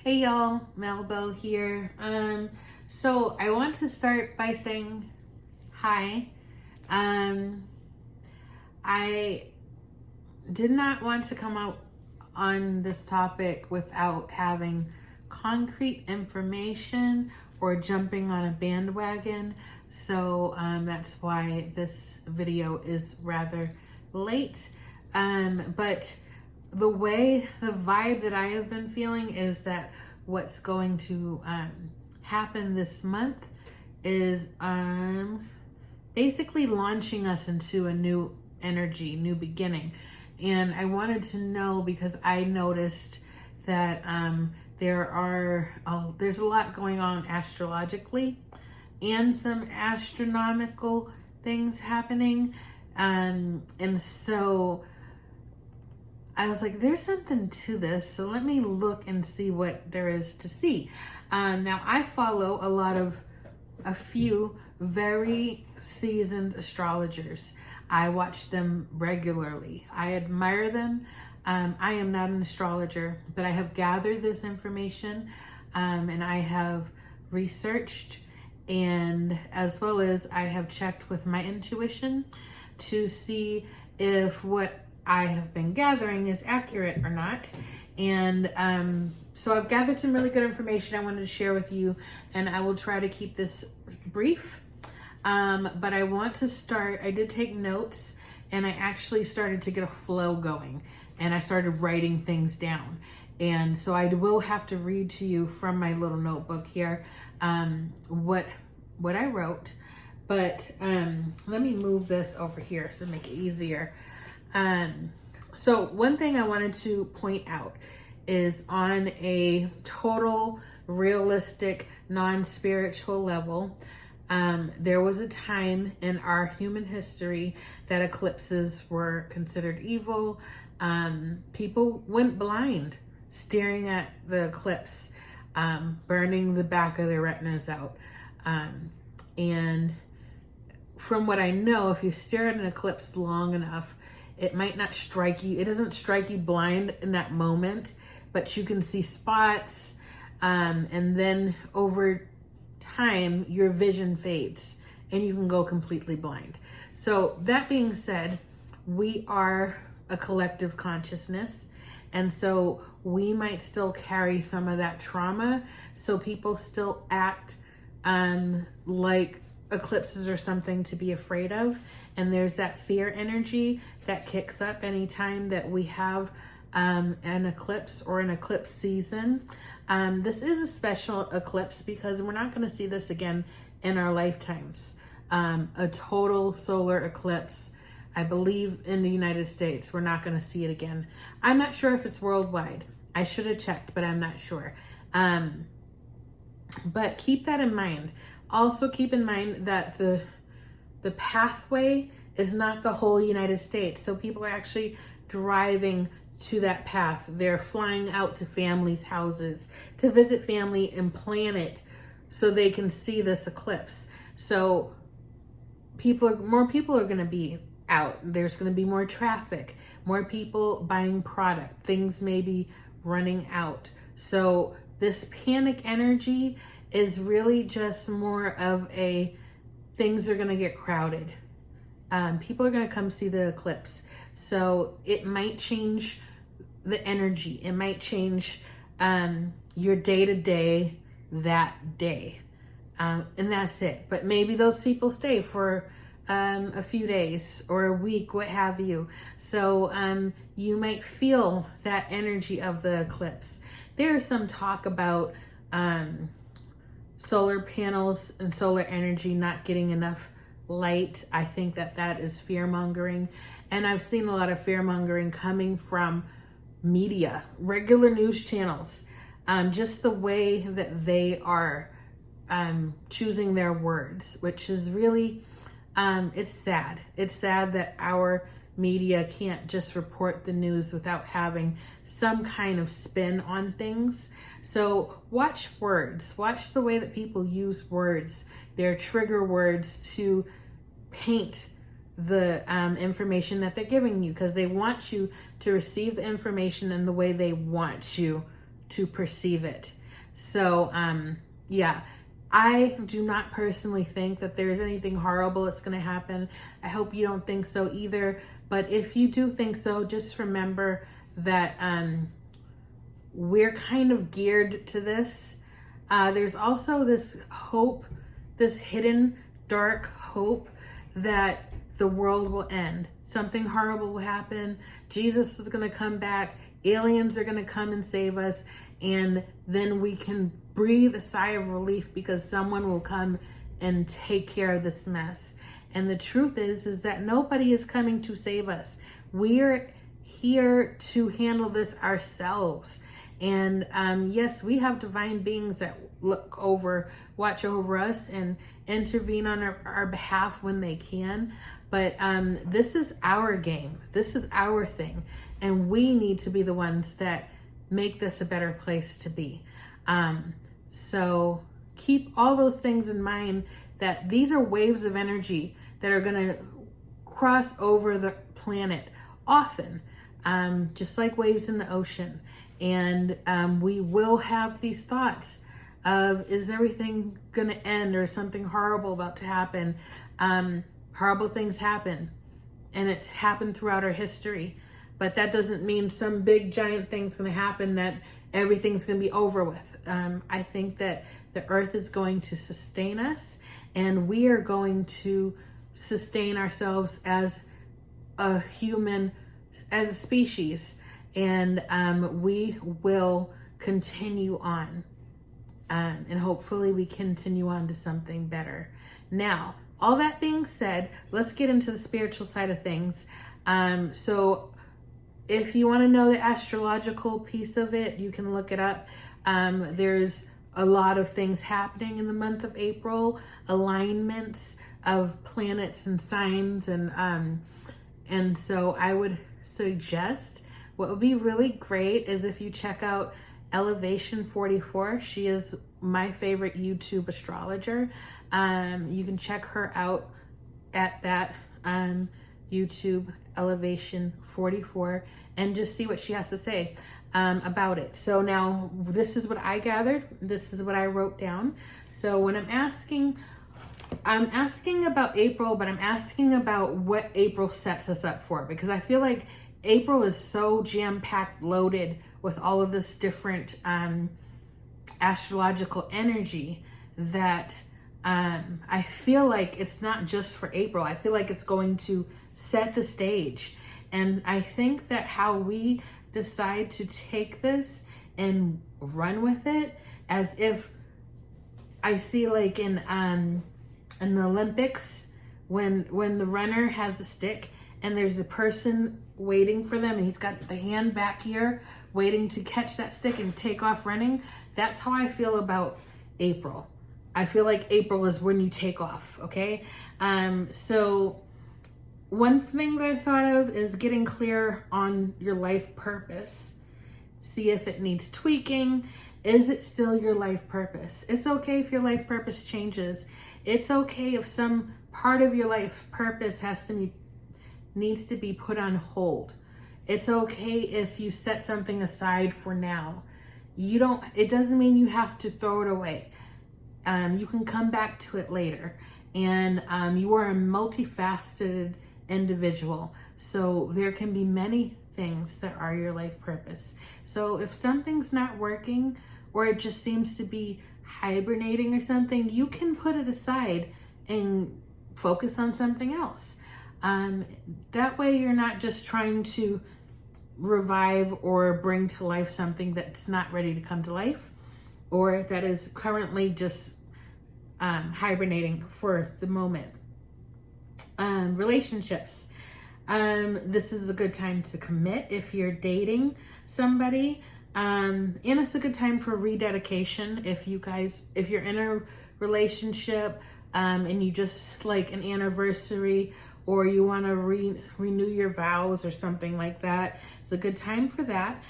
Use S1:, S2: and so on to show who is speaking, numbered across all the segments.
S1: Hey y'all, Melbo here. So I want to start by saying hi. I did not want to come out on this topic without having concrete information or jumping on a bandwagon. So that's why this video is rather late. But the vibe that I have been feeling is that what's going to happen this month is basically launching us into a new energy, new beginning. And I wanted to know because I noticed that there's a lot going on astrologically and some astronomical things happening. And so I was like, there's something to this. So let me look and see what there is to see. Now I follow a few very seasoned astrologers. I watch them regularly. I admire them. I am not an astrologer, but I have gathered this information and I have researched, and as well as I have checked with my intuition to see if what I have been gathering is accurate or not. And so I've gathered some really good information I wanted to share with you, and I will try to keep this brief. But I want to start, I did take notes, and I actually started to get a flow going, and I started writing things down. And so I will have to read to you from my little notebook here what I wrote. But let me move this over here to make it easier. So one thing I wanted to point out is on a total realistic, non-spiritual level, there was a time in our human history that eclipses were considered evil. People went blind staring at the eclipse, burning the back of their retinas out. And from what I know, if you stare at an eclipse long enough, it might not strike you. It doesn't strike you blind in that moment, but you can see spots. And then over time, your vision fades and you can go completely blind. So that being said, we are a collective consciousness. And so we might still carry some of that trauma. So people still act like eclipses are something to be afraid of. And there's that fear energy that kicks up anytime that we have an eclipse or an eclipse season. This is a special eclipse because we're not going to see this again in our lifetimes. A total solar eclipse, I believe in the United States, we're not going to see it again. I'm not sure if it's worldwide. I should have checked, but I'm not sure. But keep that in mind. Also keep in mind that the pathway is not the whole United States. So people are actually driving to that path. They're flying out to families' houses to visit family and plan it so they can see this eclipse. So more people are going to be out. There's going to be more traffic, more people buying product. Things may be running out. So this panic energy is really just more of things are going to get crowded. People are going to come see the eclipse. So it might change the energy. It might change your day-to-day that day. And that's it. But maybe those people stay for a few days or a week, what have you. So you might feel that energy of the eclipse. There's some talk about solar panels and solar energy not getting enough light. I think that is fear mongering. And I've seen a lot of fear mongering coming from media, regular news channels, just the way that they are choosing their words, which is really, it's sad. It's sad that our media can't just report the news without having some kind of spin on things. So watch words, watch the way that people use words, their trigger words to paint the information that they're giving you, because they want you to receive the information in the way they want you to perceive it. So, yeah, I do not personally think that there's anything horrible that's going to happen. I hope you don't think so either. But if you do think so, just remember that we're kind of geared to this. There's also this hope, this hidden dark hope that the world will end. Something horrible will happen. Jesus is going to come back. Aliens are going to come and save us. And then we can breathe a sigh of relief because someone will come and take care of this mess. And the truth is that nobody is coming to save us. We're here to handle this ourselves. And yes, we have divine beings that watch over us and intervene on our behalf when they can. But this is our game. This is our thing. And we need to be the ones that make this a better place to be. So keep all those things in mind, that these are waves of energy that are going to cross over the planet often, just like waves in the ocean. And we will have these thoughts of, is everything going to end, or something horrible about to happen? Horrible things happen, and it's happened throughout our history. But that doesn't mean some big giant thing's going to happen that everything's going to be over with. I think that the earth is going to sustain us, and we are going to sustain ourselves as a human, as a species. And we will continue on. And hopefully we continue on to something better. Now, all that being said, let's get into the spiritual side of things. So if you want to know the astrological piece of it, you can look it up. There's a lot of things happening in the month of April, alignments of planets and signs. And so I would suggest, what would be really great is if you check out Elevation 44. She is my favorite YouTube astrologer. You can check her out at that YouTube Elevation 44 and just see what she has to say about it. So now this is what I gathered. This is what I wrote down. So when I'm asking about April, but I'm asking about what April sets us up for, because I feel like April is so jam-packed, loaded with all of this different astrological energy that I feel like it's not just for April. I feel like it's going to set the stage. And I think that how we decide to take this and run with it, as if I see like in the Olympics, when the runner has the stick and there's a person waiting for them and he's got the hand back here waiting to catch that stick and take off running. That's how I feel about April. I feel like April is when you take off, okay? So one thing that I thought of is getting clear on your life purpose. See if it needs tweaking. Is it still your life purpose? It's okay if your life purpose changes. It's okay if some part of your life purpose needs to be put on hold. It's okay if you set something aside for now. It doesn't mean you have to throw it away. You can come back to it later. And you are a multifaceted individual. So there can be many things that are your life purpose. So if something's not working, or it just seems to be hibernating or something, you can put it aside and focus on something else. That way you're not just trying to revive or bring to life something that's not ready to come to life, or that is currently just hibernating for the moment. Relationships. This is a good time to commit if you're dating somebody. And it's a good time for rededication if you're in a relationship and you just like an anniversary, or you want to renew your vows or something like that. It's a good time for that.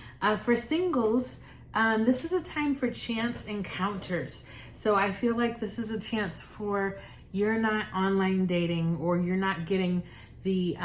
S1: For singles, this is a time for chance encounters. So I feel like this is a chance for, you're not online dating, or you're not getting the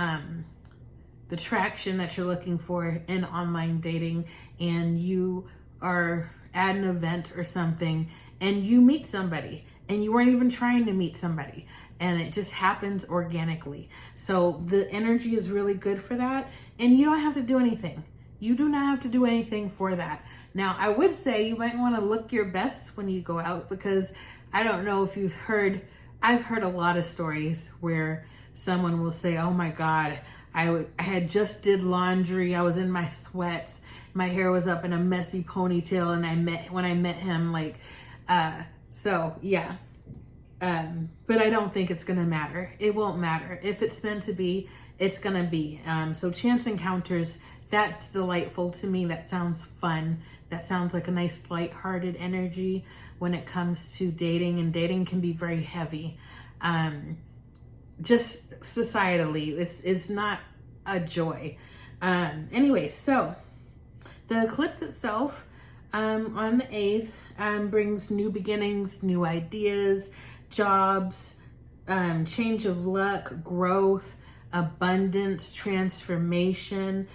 S1: traction that you're looking for in online dating, and you are at an event or something and you meet somebody and you weren't even trying to meet somebody and it just happens organically. So the energy is really good for that, and you don't have to do anything. You do not have to do anything for that. Now, I would say you might want to look your best when you go out, because I don't know if you've heard, I've heard a lot of stories where someone will say, oh my God, I had just did laundry, I was in my sweats, my hair was up in a messy ponytail, and when I met him, like, so yeah. But I don't think it's gonna matter. It won't matter. If it's meant to be, it's gonna be. So chance encounters, that's delightful to me. That sounds fun. That sounds like a nice lighthearted energy when it comes to dating, and dating can be very heavy. Just societally, it's not a joy. Anyway, so the eclipse itself on the 8th brings new beginnings, new ideas, jobs, change of luck, growth, abundance, transformation.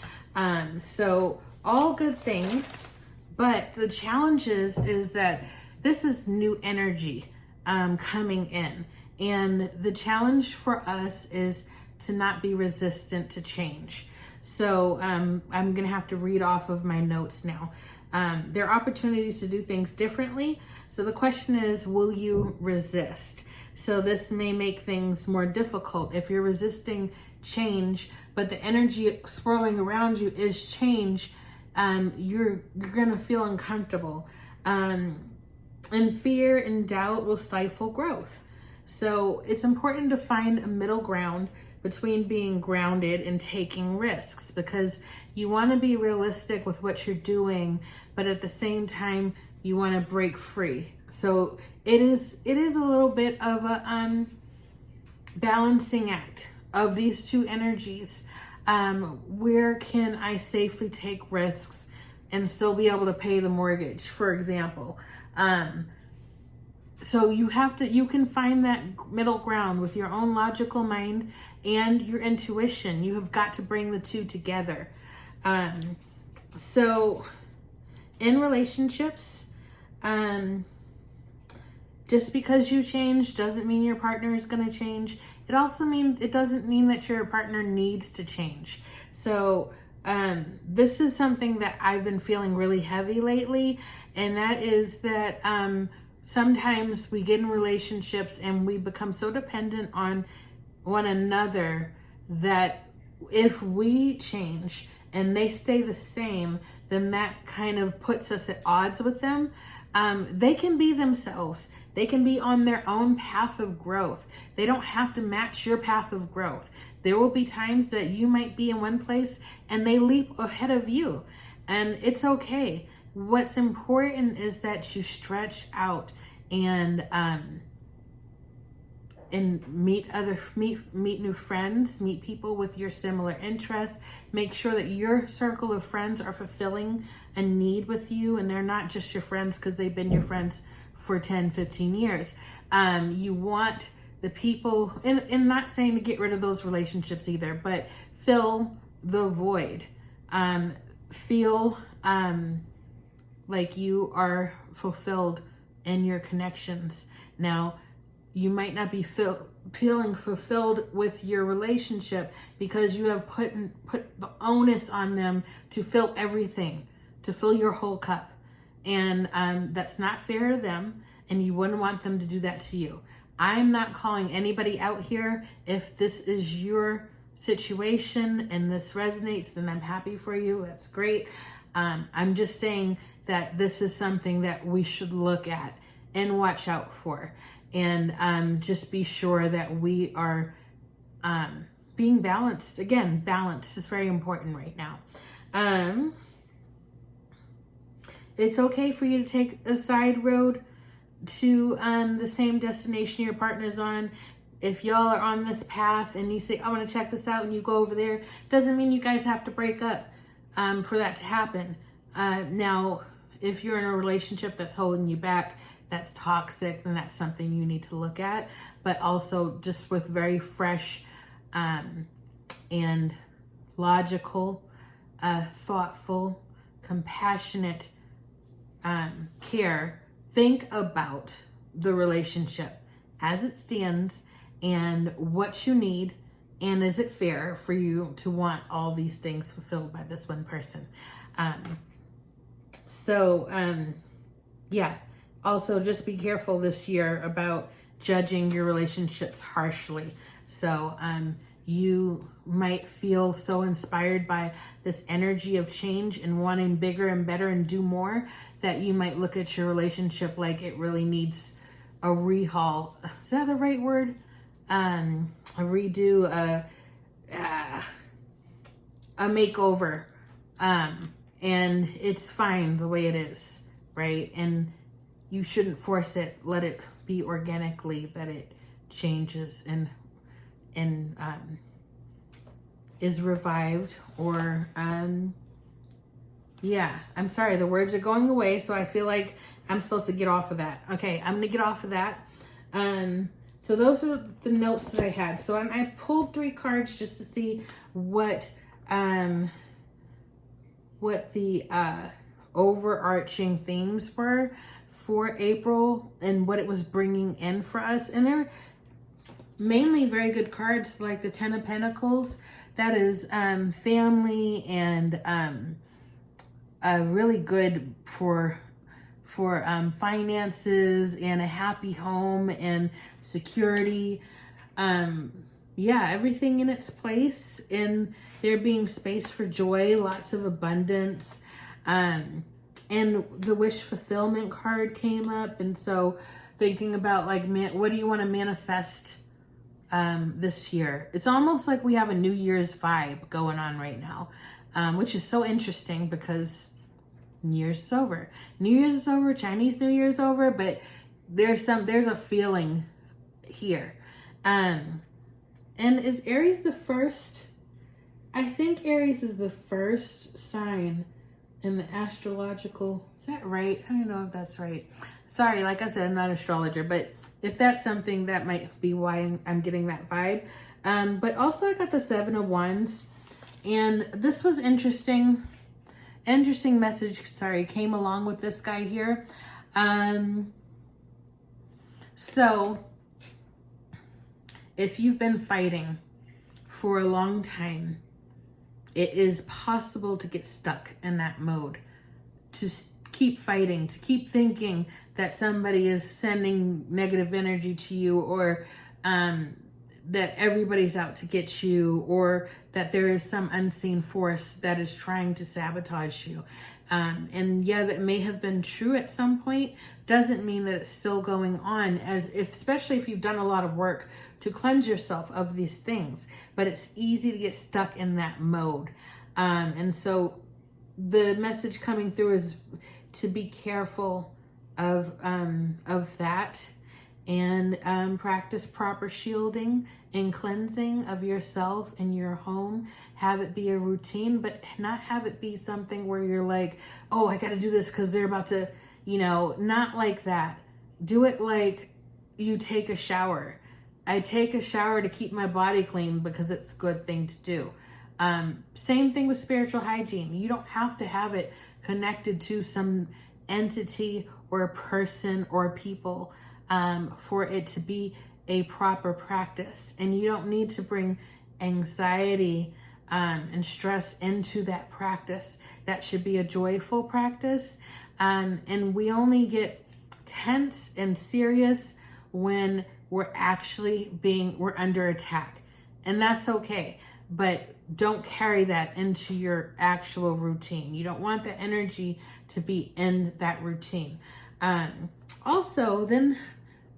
S1: So all good things, but the challenge is that this is new energy coming in. And the challenge for us is to not be resistant to change. So I'm going to have to read off of my notes now. There are opportunities to do things differently. So the question is, will you resist? So this may make things more difficult. If you're resisting change, but the energy swirling around you is change, you're going to feel uncomfortable. And fear and doubt will stifle growth. So it's important to find a middle ground between being grounded and taking risks, because you want to be realistic with what you're doing, but at the same time, you want to break free. So it is a little bit of a balancing act of these two energies. Where can I safely take risks and still be able to pay the mortgage, for example? So you can find that middle ground with your own logical mind and your intuition. You have got to bring the two together. So in relationships, just because you change doesn't mean your partner is going to change. It doesn't mean that your partner needs to change. So this is something that I've been feeling really heavy lately, and that is that sometimes we get in relationships and we become so dependent on one another that if we change and they stay the same, then that kind of puts us at odds with them. They can be themselves. They can be on their own path of growth. They don't have to match your path of growth. There will be times that you might be in one place and they leap ahead of you, and it's okay. What's important is that you stretch out and meet new friends, meet people with your similar interests. Make sure that your circle of friends are fulfilling a need with you, and they're not just your friends because they've been your friends for 10, 15 years. You want the people, and not saying to get rid of those relationships either, but fill the void. Feel like you are fulfilled in your connections. Now, you might not be feeling fulfilled with your relationship because you have put the onus on them to fill everything, to fill your whole cup. And that's not fair to them, and you wouldn't want them to do that to you. I'm not calling anybody out here. If this is your situation and this resonates, then I'm happy for you. That's great. I'm just saying that this is something that we should look at and watch out for. And just be sure that we are being balanced. Again, balance is very important right now. It's okay for you to take a side road to the same destination your partner's on. If y'all are on this path and you say, I want to check this out, and you go over there, doesn't mean you guys have to break up for that to happen. Now, if you're in a relationship that's holding you back, that's toxic, then that's something you need to look at. But also just with very fresh and logical, thoughtful, compassionate care, think about the relationship as it stands and what you need, and is it fair for you to want all these things fulfilled by this one person. Yeah, also just be careful this year about judging your relationships harshly. So you might feel so inspired by this energy of change and wanting bigger and better and do more that you might look at your relationship like it really needs a rehaul. Is that the right word? A redo, a makeover. And it's fine the way it is, right? And you shouldn't force it. Let it be organically that it changes and is revived, or yeah, I'm sorry, the words are going away, so I feel like I'm supposed to get off of that. Okay, I'm gonna get off of that. So those are the notes that I had. So I pulled 3 cards just to see what the overarching themes were for April and what it was bringing in for us. And they're mainly very good cards, like the 10 of Pentacles. That is family and really good for finances and a happy home and security. Yeah, everything in its place, and there being space for joy, lots of abundance. And the wish fulfillment card came up, and so thinking about like, what do you want to manifest this year? It's almost like we have a New Year's vibe going on right now, which is so interesting because New Year's is over. New Year's is over, Chinese New Year's over, but there's a feeling here. And is Aries the first? I think Aries is the first sign in the astrological. Is that right? I don't know if that's right. Sorry, like I said, I'm not an astrologer, but if that's something, that might be why I'm getting that vibe. But also I got the 7 of Wands, and this was interesting message, came along with this guy here. So if you've been fighting for a long time, it is possible to get stuck in that mode, to keep fighting, to keep thinking that somebody is sending negative energy to you, or that everybody's out to get you, or that there is some unseen force that is trying to sabotage you. And yeah, that may have been true at some point, doesn't mean that it's still going on, especially if you've done a lot of work to cleanse yourself of these things. But it's easy to get stuck in that mode. And so the message coming through is to be careful of that, and practice proper shielding and cleansing of yourself and your home. Have it be a routine, but not have it be something where you're like, oh, I got to do this because they're about to, not like that. Do it like you take a shower. I take a shower to keep my body clean because it's a good thing to do. Same thing with spiritual hygiene. You don't have to have it connected to some entity or a person or people for it to be a proper practice. And you don't need to bring anxiety and stress into that practice. That should be a joyful practice. And we only get tense and serious when we're under attack. And that's okay. But don't carry that into your actual routine. You don't want that energy to be in that routine. Also, then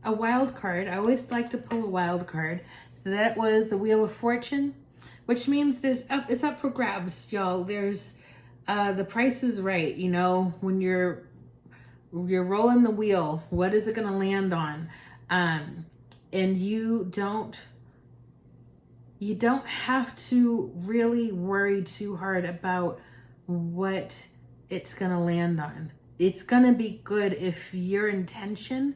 S1: a wild card. I always like to pull a wild card. So that was the Wheel of Fortune, which means it's up for grabs, y'all. There's the price is right. When you're rolling the wheel, what is it going to land on? And you don't have to really worry too hard about what it's going to land on. It's going to be good if your intention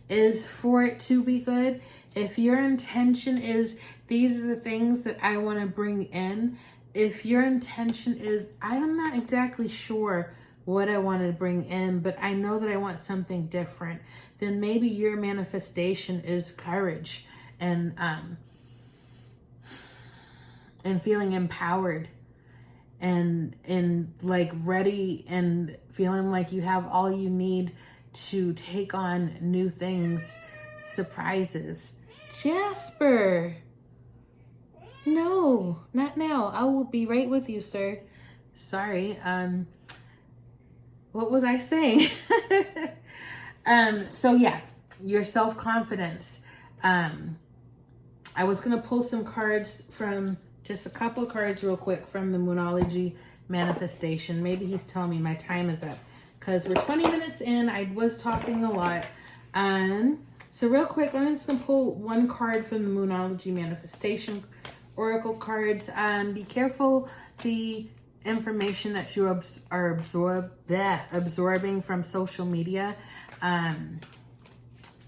S1: is for it to be good. If your intention is, these are the things that I want to bring in. If your intention is, I'm not exactly sure what I want to bring in, but I know that I want something different, then maybe your manifestation is courage and feeling empowered and like ready and feeling like you have all you need to take on new things, surprises. Jasper, no, not now. I will be right with you, sir. Sorry. What was I saying? So yeah, your self-confidence. I was going to pull some cards from, just a couple cards real quick from the Moonology manifestation. Maybe he's telling me my time is up because we're 20 minutes in. I was talking a lot. So real quick, I'm just going to pull one card from the Moonology manifestation oracle cards. Be careful the information that you are absorbing from social media.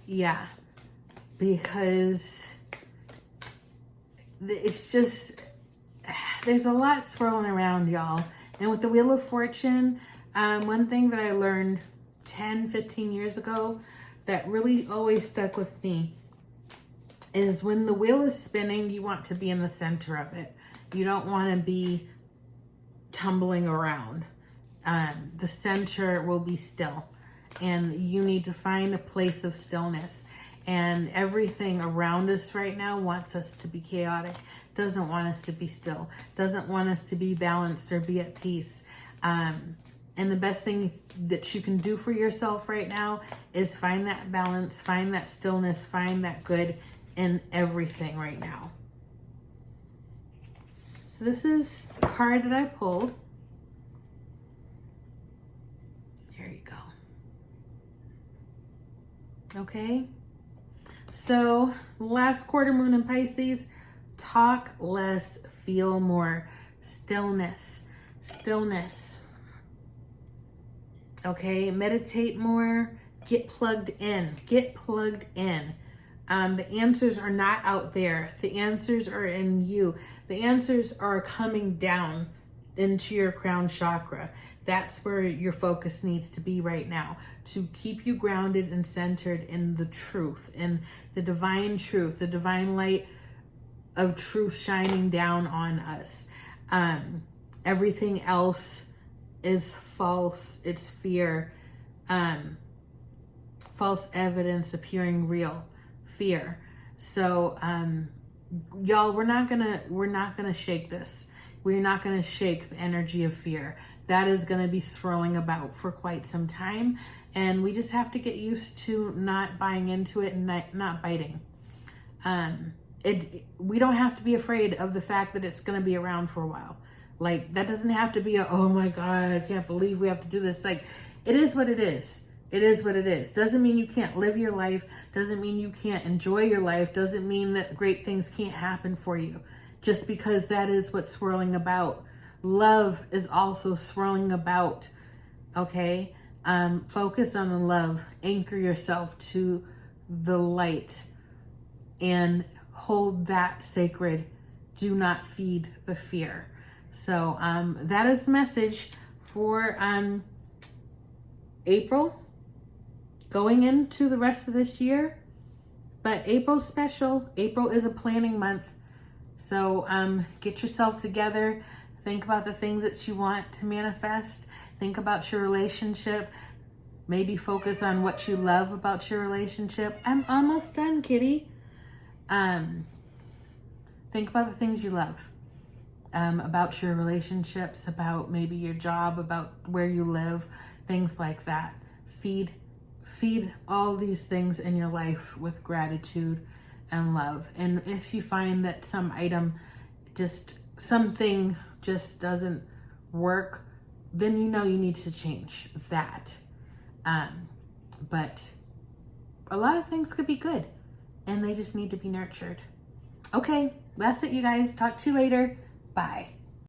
S1: Yeah, because it's just, there's a lot swirling around, y'all. And with the Wheel of Fortune, one thing that I learned 10, 15 years ago that really always stuck with me is when the wheel is spinning, you want to be in the center of it. You don't want to be tumbling around. The center will be still, and you need to find a place of stillness. And everything around us right now wants us to be chaotic, doesn't want us to be still, doesn't want us to be balanced or be at peace. And the best thing that you can do for yourself right now is find that balance, find that stillness, find that good in everything right now. So this is the card that I pulled. There you go. Okay. So last quarter moon in Pisces, talk less, feel more. Stillness, stillness. Okay, meditate more, get plugged in, get plugged in. The answers are not out there. The answers are in you. The answers are coming down into your crown chakra. That's where your focus needs to be right now, to keep you grounded and centered in the truth, in the divine truth, the divine light of truth shining down on us. Everything else is false. It's fear. False evidence appearing real. Fear. So, y'all, we're not gonna shake this. We're not gonna shake the energy of fear. That is gonna be swirling about for quite some time, and we just have to get used to not buying into it and not biting. We don't have to be afraid of the fact that it's gonna be around for a while. Like, that doesn't have to be a, oh my God, I can't believe we have to do this. Like, it is what it is. It is what it is. Doesn't mean you can't live your life. Doesn't mean you can't enjoy your life. Doesn't mean that great things can't happen for you. Just because that is what's swirling about. Love is also swirling about. Okay? Focus on the love. Anchor yourself to the light. And hold that sacred. Do not feed the fear. So that is the message for April. Going into the rest of this year. But April's special. April is a planning month. So get yourself together. Think about the things that you want to manifest. Think about your relationship. Maybe focus on what you love about your relationship. I'm almost done, kitty. Think about the things you love. About your relationships, about maybe your job, about where you live, things like that. Feed all these things in your life with gratitude and love. And if you find that something just doesn't work, then you know you need to change that. But a lot of things could be good, and they just need to be nurtured. Okay, that's it, you guys. Talk to you later. Bye.